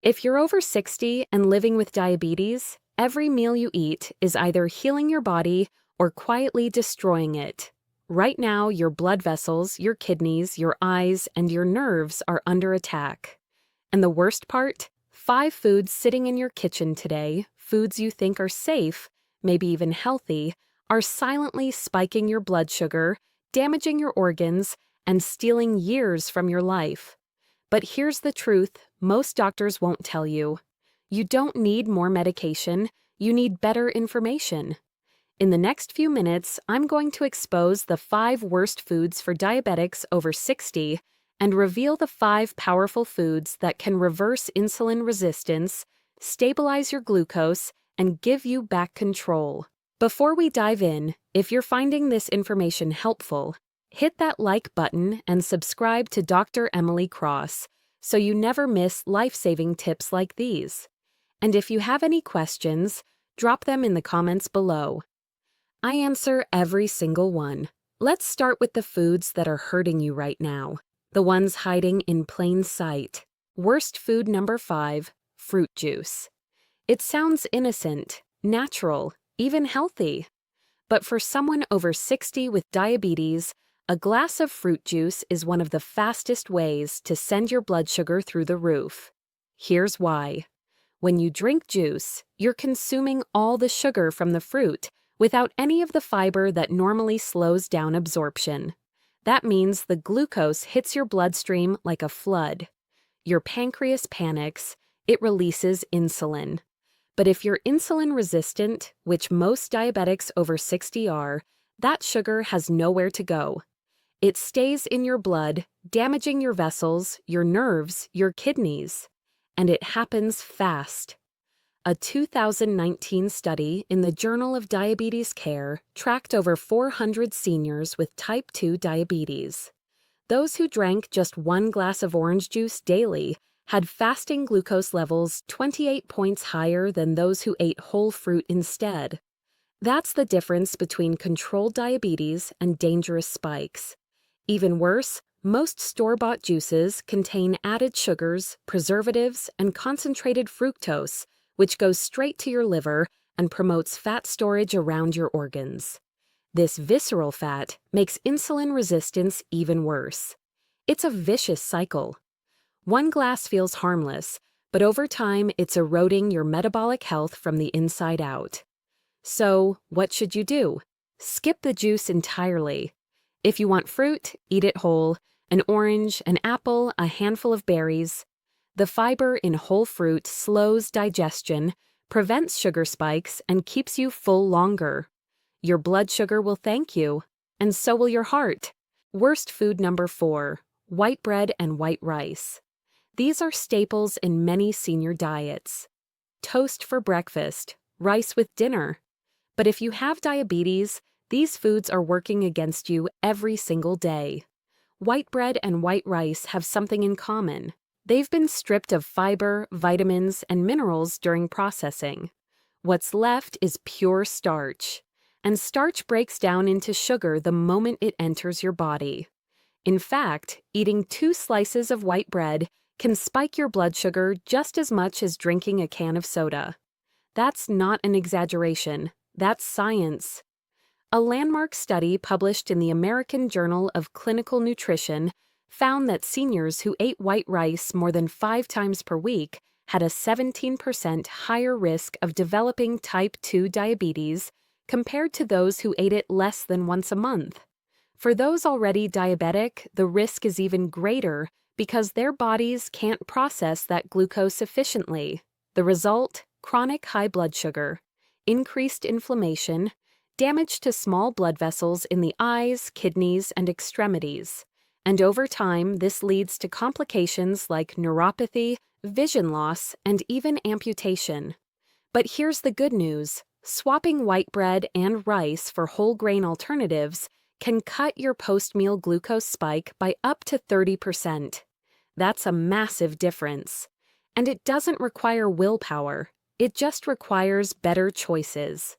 If you're over 60 and living with diabetes, every meal you eat is either healing your body or quietly destroying it. Right now, your blood vessels, your kidneys, your eyes, and your nerves are under attack. And the worst part? 5 foods sitting in your kitchen today, foods you think are safe, maybe even healthy, are silently spiking your blood sugar, damaging your organs, and stealing years from your life. But here's the truth most doctors won't tell you. You don't need more medication, you need better information. In the next few minutes, I'm going to expose the 5 worst foods for diabetics over 60 and reveal the 5 powerful foods that can reverse insulin resistance, stabilize your glucose, and give you back control. Before we dive in, if you're finding this information helpful, hit that like button and subscribe to Dr. Emily Cross so you never miss life-saving tips like these. And if you have any questions, drop them in the comments below. I answer every single one. Let's start with the foods that are hurting you right now, the ones hiding in plain sight. Worst food number 5, fruit juice. It sounds innocent, natural, even healthy. But for someone over 60 with diabetes, a glass of fruit juice is one of the fastest ways to send your blood sugar through the roof. Here's why. When you drink juice, you're consuming all the sugar from the fruit without any of the fiber that normally slows down absorption. That means the glucose hits your bloodstream like a flood. Your pancreas panics, it releases insulin. But if you're insulin resistant, which most diabetics over 60 are, that sugar has nowhere to go. It stays in your blood, damaging your vessels, your nerves, your kidneys. And it happens fast. A 2019 study in the Journal of Diabetes Care tracked over 400 seniors with type 2 diabetes. Those who drank just 1 glass of orange juice daily had fasting glucose levels 28 points higher than those who ate whole fruit instead. That's the difference between controlled diabetes and dangerous spikes. Even worse, most store-bought juices contain added sugars, preservatives, and concentrated fructose, which goes straight to your liver and promotes fat storage around your organs. This visceral fat makes insulin resistance even worse. It's a vicious cycle. 1 glass feels harmless, but over time it's eroding your metabolic health from the inside out. So, what should you do? Skip the juice entirely. If you want fruit, eat it whole, an orange, an apple, a handful of berries. The fiber in whole fruit slows digestion, prevents sugar spikes, and keeps you full longer. Your blood sugar will thank you, and so will your heart. Worst food number 4, white bread and white rice. These are staples in many senior diets. Toast for breakfast, rice with dinner. But if you have diabetes, these foods are working against you every single day. White bread and white rice have something in common. They've been stripped of fiber, vitamins, and minerals during processing. What's left is pure starch. And starch breaks down into sugar the moment it enters your body. In fact, eating 2 slices of white bread can spike your blood sugar just as much as drinking a can of soda. That's not an exaggeration. That's science. A landmark study published in the American Journal of Clinical Nutrition found that seniors who ate white rice more than 5 times per week had a 17% higher risk of developing type 2 diabetes compared to those who ate it less than once a month. For those already diabetic, the risk is even greater because their bodies can't process that glucose efficiently. The result? Chronic high blood sugar, increased inflammation, damage to small blood vessels in the eyes, kidneys, and extremities. And over time, this leads to complications like neuropathy, vision loss, and even amputation. But here's the good news. Swapping white bread and rice for whole grain alternatives can cut your post-meal glucose spike by up to 30%. That's a massive difference. And it doesn't require willpower. It just requires better choices.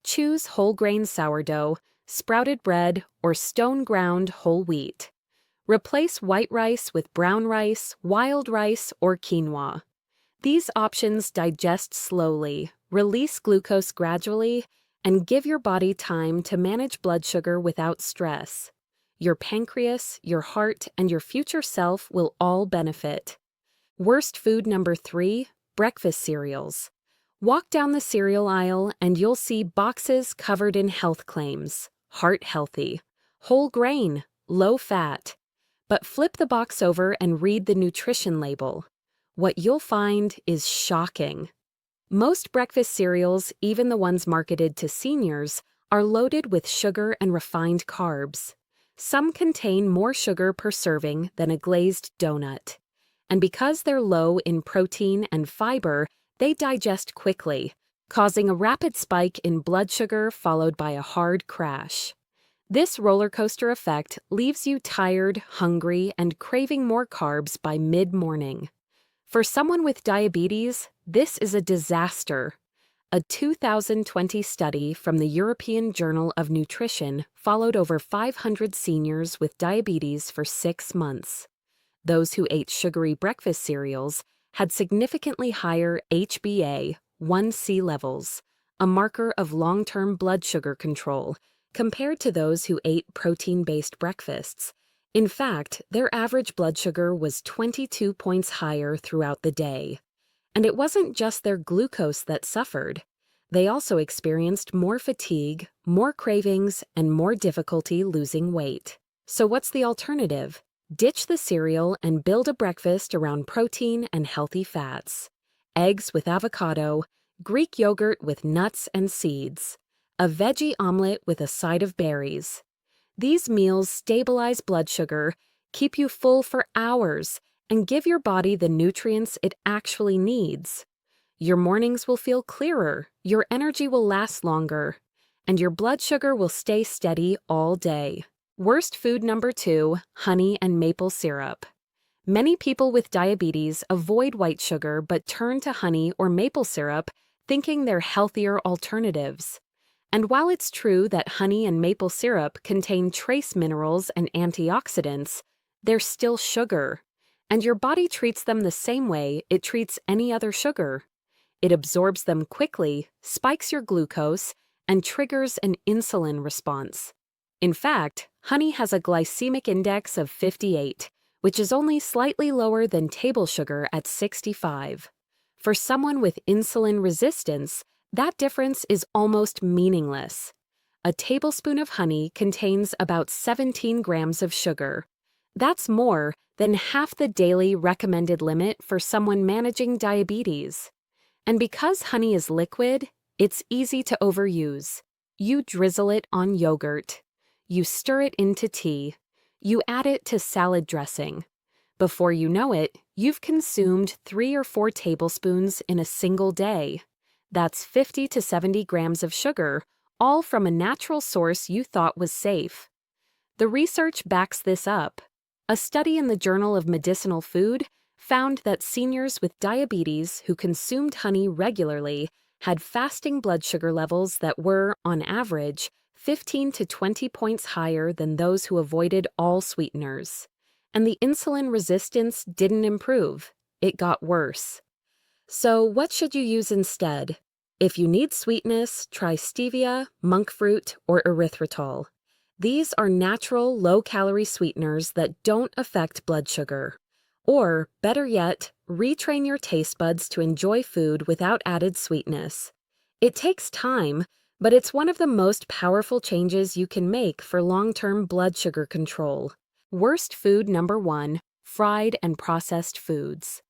Choose whole grain sourdough, sprouted bread, or stone-ground whole wheat. Replace white rice with brown rice, wild rice, or quinoa. These options digest slowly, release glucose gradually, and give your body time to manage blood sugar without stress. Your pancreas, your heart, and your future self will all benefit. Worst food number 3, breakfast cereals. Walk down the cereal aisle and you'll see boxes covered in health claims. Heart healthy, whole grain, low fat. But flip the box over and read the nutrition label. What you'll find is shocking. Most breakfast cereals, even the ones marketed to seniors, are loaded with sugar and refined carbs. Some contain more sugar per serving than a glazed donut. And because they're low in protein and fiber, they digest quickly, causing a rapid spike in blood sugar followed by a hard crash. This roller coaster effect leaves you tired, hungry, and craving more carbs by mid-morning. For someone with diabetes, this is a disaster. A 2020 study from the European Journal of Nutrition followed over 500 seniors with diabetes for 6 months. Those who ate sugary breakfast cereals had significantly higher HbA1c levels, a marker of long-term blood sugar control, compared to those who ate protein-based breakfasts. In fact, their average blood sugar was 22 points higher throughout the day. And it wasn't just their glucose that suffered. They also experienced more fatigue, more cravings, and more difficulty losing weight. So what's the alternative? Ditch the cereal and build a breakfast around protein and healthy fats. Eggs with avocado, Greek yogurt with nuts and seeds, a veggie omelet with a side of berries. These meals stabilize blood sugar, keep you full for hours, and give your body the nutrients it actually needs. Your mornings will feel clearer, your energy will last longer, and your blood sugar will stay steady all day. Worst food number 2, honey and maple syrup. Many people with diabetes avoid white sugar but turn to honey or maple syrup, thinking they're healthier alternatives. And while it's true that honey and maple syrup contain trace minerals and antioxidants, they're still sugar, and your body treats them the same way it treats any other sugar. It absorbs them quickly, spikes your glucose, and triggers an insulin response. In fact, honey has a glycemic index of 58, which is only slightly lower than table sugar at 65. For someone with insulin resistance, that difference is almost meaningless. A tablespoon of honey contains about 17 grams of sugar. That's more than half the daily recommended limit for someone managing diabetes. And because honey is liquid, it's easy to overuse. You drizzle it on yogurt. You stir it into tea. You add it to salad dressing. Before you know it, you've consumed 3 or 4 tablespoons in a single day. That's 50 to 70 grams of sugar, all from a natural source you thought was safe. The research backs this up. A study in the Journal of Medicinal Food found that seniors with diabetes who consumed honey regularly had fasting blood sugar levels that were, on average, 15 to 20 points higher than those who avoided all sweeteners. And the insulin resistance didn't improve, it got worse. So what should you use instead? If you need sweetness, try stevia, monk fruit, or erythritol. These are natural, low-calorie sweeteners that don't affect blood sugar. Or, better yet, retrain your taste buds to enjoy food without added sweetness. It takes time, but it's one of the most powerful changes you can make for long-term blood sugar control. Worst food number 1, fried and processed foods.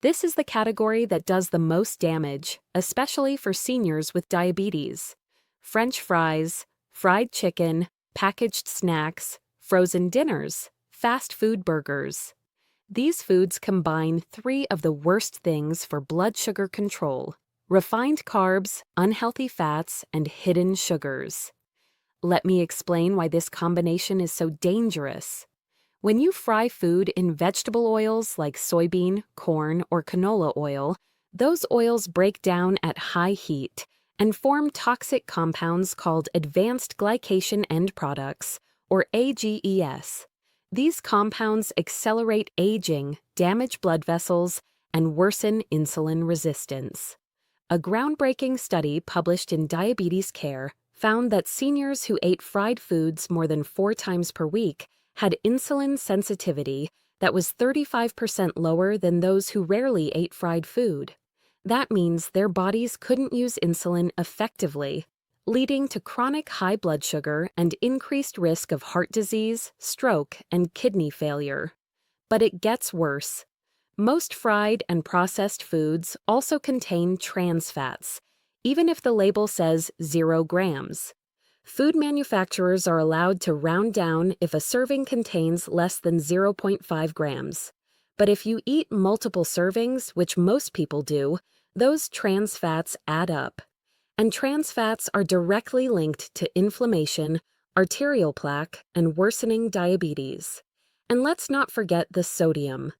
This is the category that does the most damage, especially for seniors with diabetes. French fries, fried chicken, packaged snacks, frozen dinners, fast food burgers. These foods combine 3 of the worst things for blood sugar control: refined carbs, unhealthy fats, and hidden sugars. Let me explain why this combination is so dangerous. When you fry food in vegetable oils like soybean, corn, or canola oil, those oils break down at high heat and form toxic compounds called advanced glycation end products, or AGEs. These compounds accelerate aging, damage blood vessels, and worsen insulin resistance. A groundbreaking study published in Diabetes Care found that seniors who ate fried foods more than 4 times per week had insulin sensitivity that was 35% lower than those who rarely ate fried food. That means their bodies couldn't use insulin effectively, leading to chronic high blood sugar and increased risk of heart disease, stroke, and kidney failure. But it gets worse. Most fried and processed foods also contain trans fats, even if the label says 0 grams. Food manufacturers are allowed to round down if a serving contains less than 0.5 grams. But if you eat multiple servings, which most people do, those trans fats add up. And trans fats are directly linked to inflammation, arterial plaque, and worsening diabetes. And let's not forget the sodium.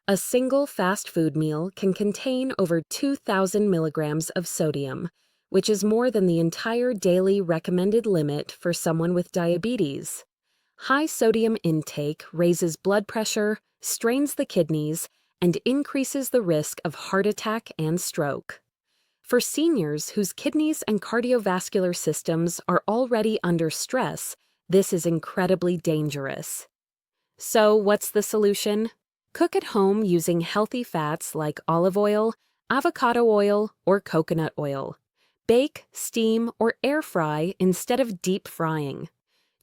A single fast food meal can contain over 2,000 milligrams of sodium, which is more than the entire daily recommended limit for someone with diabetes. High sodium intake raises blood pressure, strains the kidneys, and increases the risk of heart attack and stroke. For seniors whose kidneys and cardiovascular systems are already under stress, this is incredibly dangerous. So, what's the solution? Cook at home using healthy fats like olive oil, avocado oil, or coconut oil. Bake, steam, or air fry instead of deep frying.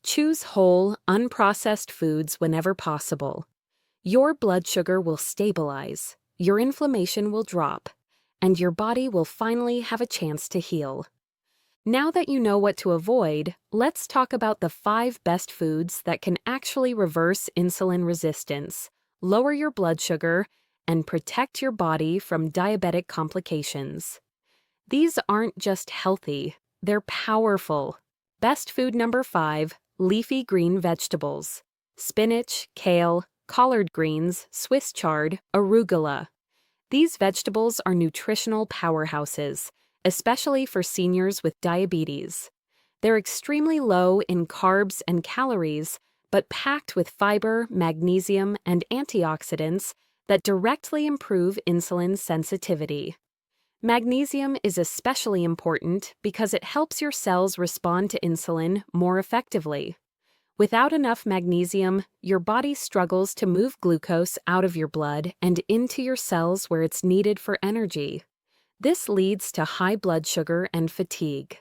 Choose whole, unprocessed foods whenever possible. Your blood sugar will stabilize, your inflammation will drop, and your body will finally have a chance to heal. Now that you know what to avoid, let's talk about the 5 best foods that can actually reverse insulin resistance, lower your blood sugar, and protect your body from diabetic complications. These aren't just healthy, they're powerful. Best food number 5, leafy green vegetables. Spinach, kale, collard greens, Swiss chard, arugula. These vegetables are nutritional powerhouses, especially for seniors with diabetes. They're extremely low in carbs and calories, but packed with fiber, magnesium, and antioxidants that directly improve insulin sensitivity. Magnesium is especially important because it helps your cells respond to insulin more effectively. Without enough magnesium, your body struggles to move glucose out of your blood and into your cells where it's needed for energy. This leads to high blood sugar and fatigue.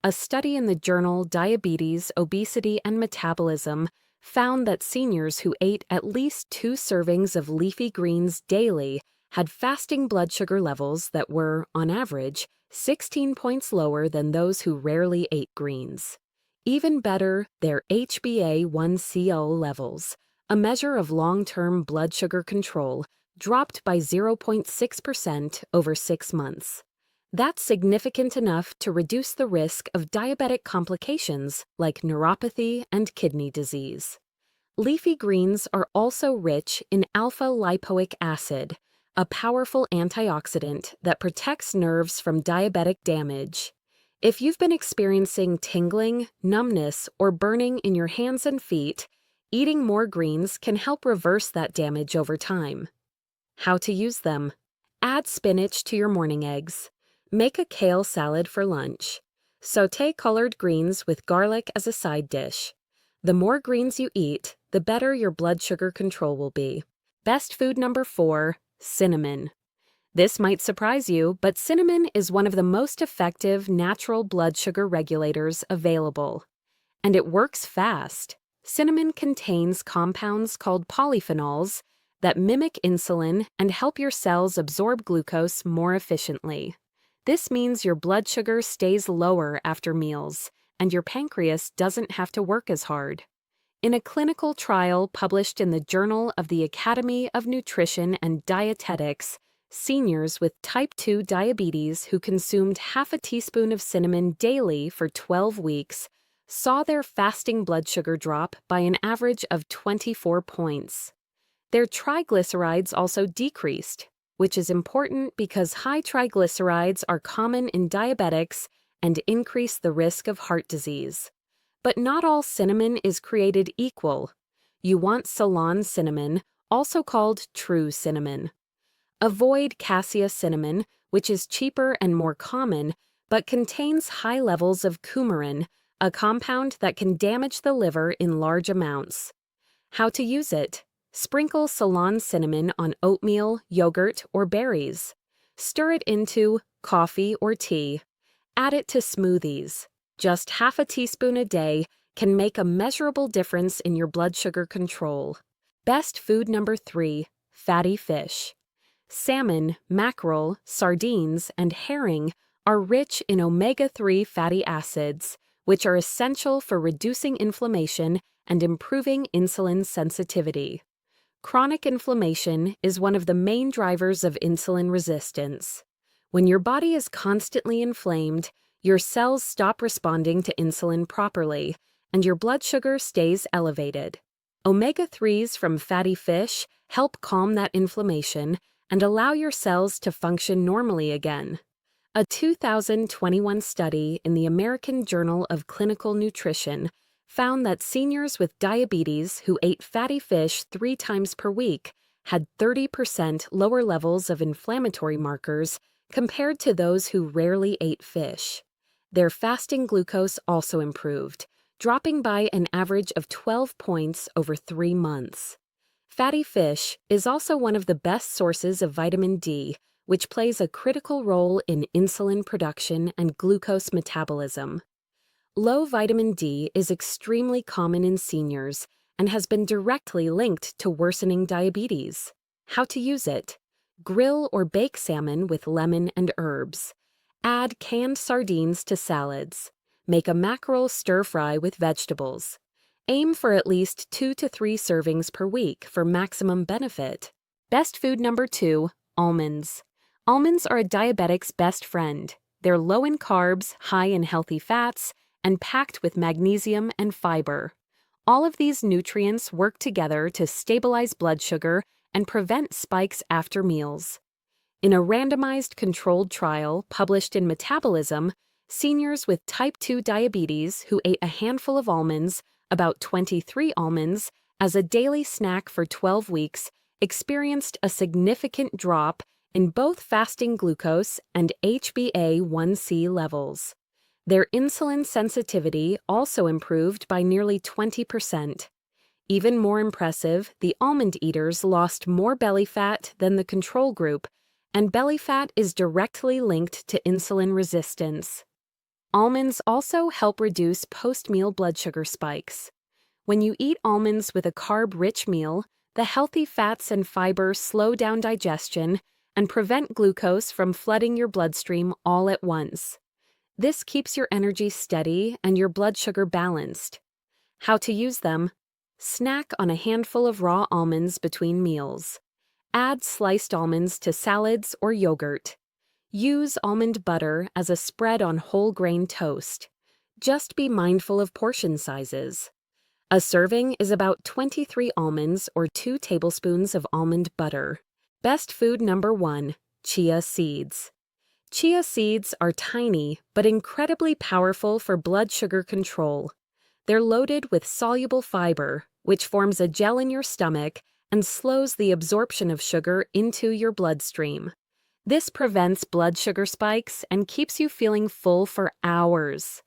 A study in the journal Diabetes, Obesity, and Metabolism found that seniors who ate at least 2 servings of leafy greens daily had fasting blood sugar levels that were, on average, 16 points lower than those who rarely ate greens. Even better, their HbA1c levels, a measure of long-term blood sugar control, dropped by 0.6% over 6 months. That's significant enough to reduce the risk of diabetic complications like neuropathy and kidney disease. Leafy greens are also rich in alpha-lipoic acid, a powerful antioxidant that protects nerves from diabetic damage. If you've been experiencing tingling, numbness, or burning in your hands and feet, eating more greens can help reverse that damage over time. How to use them? Add spinach to your morning eggs. Make a kale salad for lunch. Sauté collard greens with garlic as a side dish. The more greens you eat, the better your blood sugar control will be. Best food number 4, cinnamon. This might surprise you, but cinnamon is one of the most effective natural blood sugar regulators available. And it works fast. Cinnamon contains compounds called polyphenols that mimic insulin and help your cells absorb glucose more efficiently. This means your blood sugar stays lower after meals, and your pancreas doesn't have to work as hard. In a clinical trial published in the Journal of the Academy of Nutrition and Dietetics, seniors with type 2 diabetes who consumed half a teaspoon of cinnamon daily for 12 weeks saw their fasting blood sugar drop by an average of 24 points. Their triglycerides also decreased, which is important because high triglycerides are common in diabetics and increase the risk of heart disease. But not all cinnamon is created equal. You want Ceylon cinnamon, also called true cinnamon. Avoid cassia cinnamon, which is cheaper and more common, but contains high levels of coumarin, a compound that can damage the liver in large amounts. How to use it? Sprinkle Ceylon cinnamon on oatmeal, yogurt, or berries. Stir it into coffee or tea. Add it to smoothies. Just half a teaspoon a day can make a measurable difference in your blood sugar control. Best food number 3, fatty fish. Salmon, mackerel, sardines, and herring are rich in omega-3 fatty acids, which are essential for reducing inflammation and improving insulin sensitivity. Chronic inflammation is one of the main drivers of insulin resistance. When your body is constantly inflamed, your cells stop responding to insulin properly, and your blood sugar stays elevated. Omega-3s from fatty fish help calm that inflammation and allow your cells to function normally again. A 2021 study in the American Journal of Clinical Nutrition found that seniors with diabetes who ate fatty fish 3 times per week had 30% lower levels of inflammatory markers compared to those who rarely ate fish. Their fasting glucose also improved, dropping by an average of 12 points over 3 months. Fatty fish is also one of the best sources of vitamin D, which plays a critical role in insulin production and glucose metabolism. Low vitamin D is extremely common in seniors and has been directly linked to worsening diabetes. How to use it? Grill or bake salmon with lemon and herbs. Add canned sardines to salads. Make a mackerel stir-fry with vegetables. Aim for at least 2 to 3 servings per week for maximum benefit. Best food number 2, almonds. Almonds are a diabetic's best friend. They're low in carbs, high in healthy fats, and packed with magnesium and fiber. All of these nutrients work together to stabilize blood sugar and prevent spikes after meals. In a randomized controlled trial published in Metabolism, seniors with type 2 diabetes who ate a handful of almonds, about 23 almonds, as a daily snack for 12 weeks, experienced a significant drop in both fasting glucose and HbA1c levels. Their insulin sensitivity also improved by nearly 20%. Even more impressive, the almond eaters lost more belly fat than the control group, and belly fat is directly linked to insulin resistance. Almonds also help reduce post-meal blood sugar spikes. When you eat almonds with a carb-rich meal, the healthy fats and fiber slow down digestion and prevent glucose from flooding your bloodstream all at once. This keeps your energy steady and your blood sugar balanced. How to use them? Snack on a handful of raw almonds between meals. Add sliced almonds to salads or yogurt. Use almond butter as a spread on whole grain toast. Just be mindful of portion sizes. A serving is about 23 almonds or 2 tablespoons of almond butter. Best food number 1, chia seeds. Chia seeds are tiny but incredibly powerful for blood sugar control. They're loaded with soluble fiber, which forms a gel in your stomach and slows the absorption of sugar into your bloodstream. This prevents blood sugar spikes and keeps you feeling full for hours.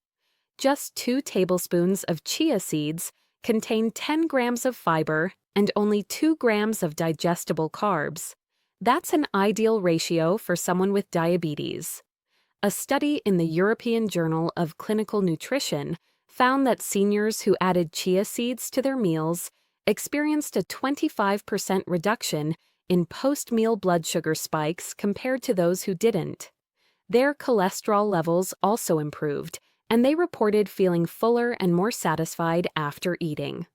Just 2 tablespoons of chia seeds contain 10 grams of fiber and only 2 grams of digestible carbs. That's an ideal ratio for someone with diabetes. A study in the European Journal of Clinical Nutrition found that seniors who added chia seeds to their meals experienced a 25% reduction in post-meal blood sugar spikes compared to those who didn't. Their cholesterol levels also improved, and they reported feeling fuller and more satisfied after eating.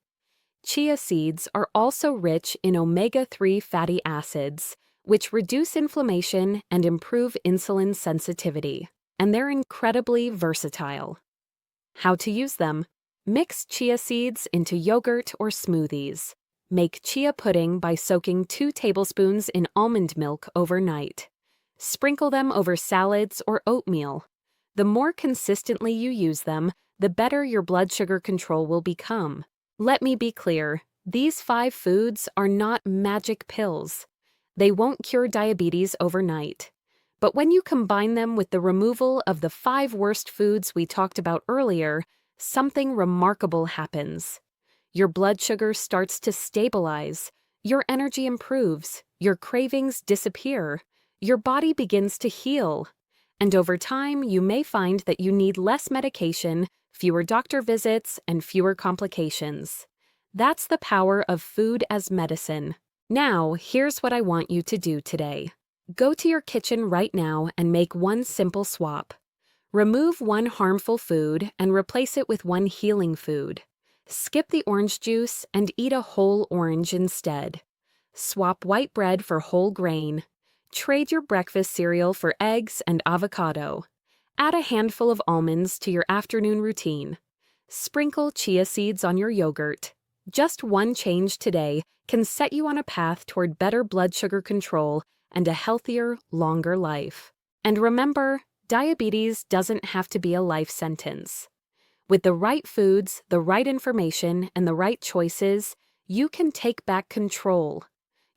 Chia seeds are also rich in omega-3 fatty acids, which reduce inflammation and improve insulin sensitivity, and they're incredibly versatile. How to use them? Mix chia seeds into yogurt or smoothies. Make chia pudding by soaking 2 tablespoons in almond milk overnight. Sprinkle them over salads or oatmeal. The more consistently you use them, the better your blood sugar control will become. Let me be clear, these 5 foods are not magic pills. They won't cure diabetes overnight. But when you combine them with the removal of the 5 worst foods we talked about earlier, something remarkable happens. Your blood sugar starts to stabilize, your energy improves, your cravings disappear, your body begins to heal. And over time, you may find that you need less medication, fewer doctor visits, and fewer complications. That's the power of food as medicine. Now, here's what I want you to do today. Go to your kitchen right now and make one simple swap. Remove one harmful food and replace it with one healing food. Skip the orange juice and eat a whole orange instead. Swap white bread for whole grain. Trade your breakfast cereal for eggs and avocado. Add a handful of almonds to your afternoon routine. Sprinkle chia seeds on your yogurt. Just one change today can set you on a path toward better blood sugar control and a healthier, longer life. And remember, diabetes doesn't have to be a life sentence. With the right foods, the right information, and the right choices, you can take back control.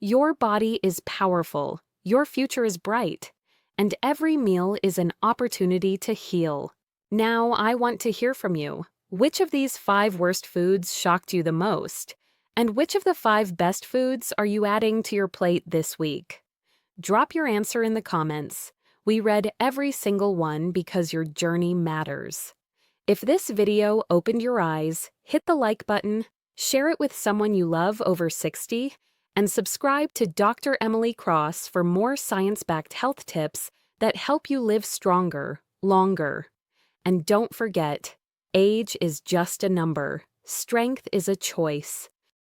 Your body is powerful, your future is bright, and every meal is an opportunity to heal. Now, I want to hear from you. Which of these 5 worst foods shocked you the most? And which of the 5 best foods are you adding to your plate this week? Drop your answer in the comments. We read every single one because your journey matters. If this video opened your eyes, hit the like button, share it with someone you love over 60, and subscribe to Dr. Emily Cross for more science-backed health tips that help you live stronger, longer. And don't forget, age is just a number. Strength is a choice.